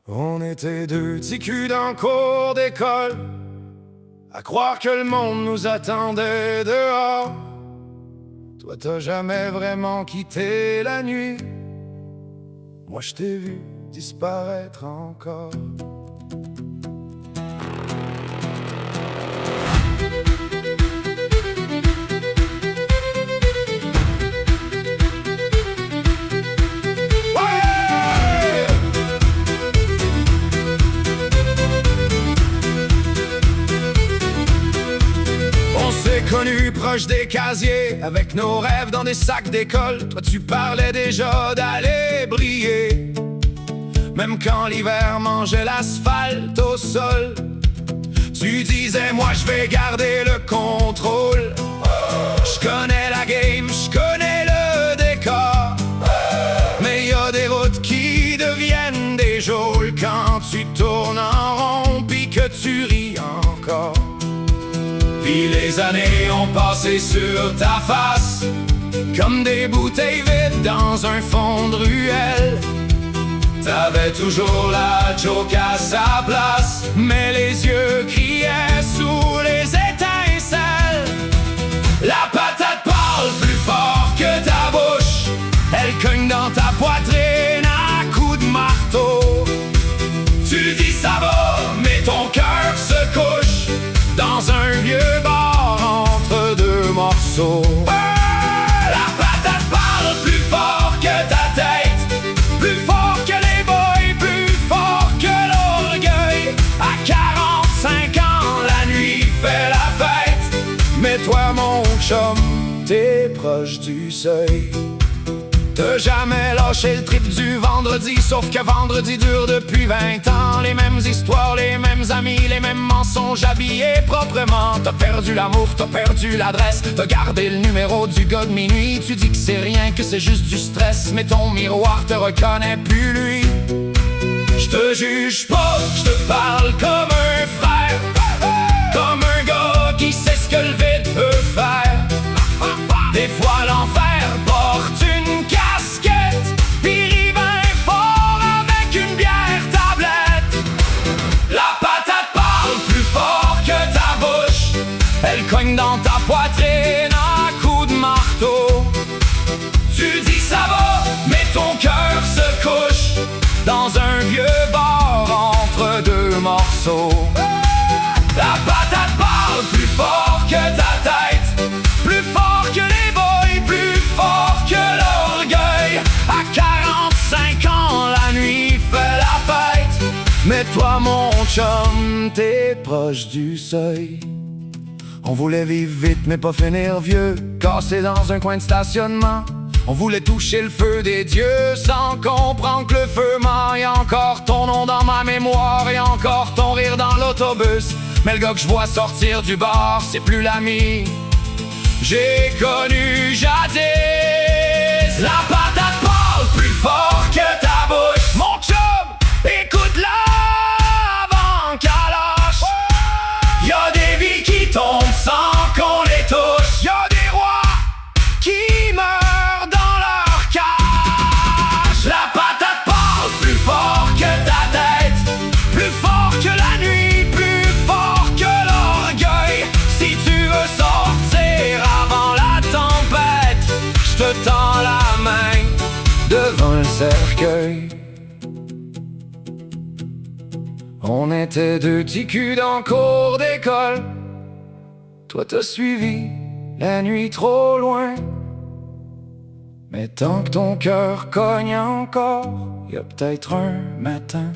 On était deux petits culs dans le cours d'école, à croire que le monde nous attendait dehors. Toi t'as jamais vraiment quitté la nuit, moi je t'ai vu disparaître encore. Connus proche des casiers, avec nos rêves dans des sacs d'école. Toi tu parlais déjà d'aller briller, même quand l'hiver mangeait l'asphalte au sol. Tu disais moi je vais garder le contrôle. Je connais la game, je connais le décor, mais y a des routes qui deviennent des geôles quand tu tournes en rond pis que tu ris encore. Puis les années ont passé sur ta face comme des bouteilles vides dans un fond de ruelle. T'avais toujours la joke à sa place, mais les yeux criaient sous les étincelles. La patate parle plus fort que ta bouche, elle cogne dans ta poitrine à coups de marteau. Tu dis ça va, mais ton cœur se couche dans un vieux bar entre deux morceaux. La patate parle plus fort que ta tête, plus fort que les boys, plus fort que l'orgueil. À 45 ans, la nuit fait la fête, mais toi mon chum, t'es proche du seuil. T'as jamais lâché le trip du vendredi, sauf que vendredi dure depuis 20 ans. Les mêmes histoires, les mêmes amis, les mêmes mensonges habillés proprement. T'as perdu l'amour, t'as perdu l'adresse, t'as gardé le numéro du gars de minuit. Tu dis que c'est rien, que c'est juste du stress, mais ton miroir te reconnaît plus lui. Je te juge pas, je te parle comme un frère, comme un gars qui sait ce que le vide peut faire. Des fois l'enfer porte une casquette, pis rivin fort avec une bière tablette. La patate parle plus fort que ta bouche, elle cogne dans ta poitrine à coups de marteau. Tu dis ça va, mais ton cœur se couche dans un vieux bar entre deux morceaux. La patate parle plus fort que ta tête, plus fort que les boys, plus fort que l'orgueil. À 45 ans, la nuit fait la fête, mais toi mon chum, t'es proche du seuil. On voulait vivre vite mais pas finir vieux, cassé dans un coin de stationnement. On voulait toucher le feu des dieux sans comprendre que le feu ment. Y'a encore ton nom dans ma mémoire et encore ton rire dans l'autobus, mais le gars que je vois sortir du bar, c'est plus l'ami j'ai connu jadis. La patate parle plus fort que ta bouche, mon chum, écoute-la avant qu'elle lâche. Y'a des vies qui tombent sans qu'on les touche, y'a des rois qui meurent dans leur cage. La patate parle plus fort que ta tête, plus fort que la nuit, plus fort que l'orgueil. Si tu veux sortir avant la tempête, je te tends la main devant le cercueil. On était deux petits culs dans le cours d'école, toi t'as suivi la nuit trop loin. Mais tant que ton cœur cogne encore, y a peut-être un matin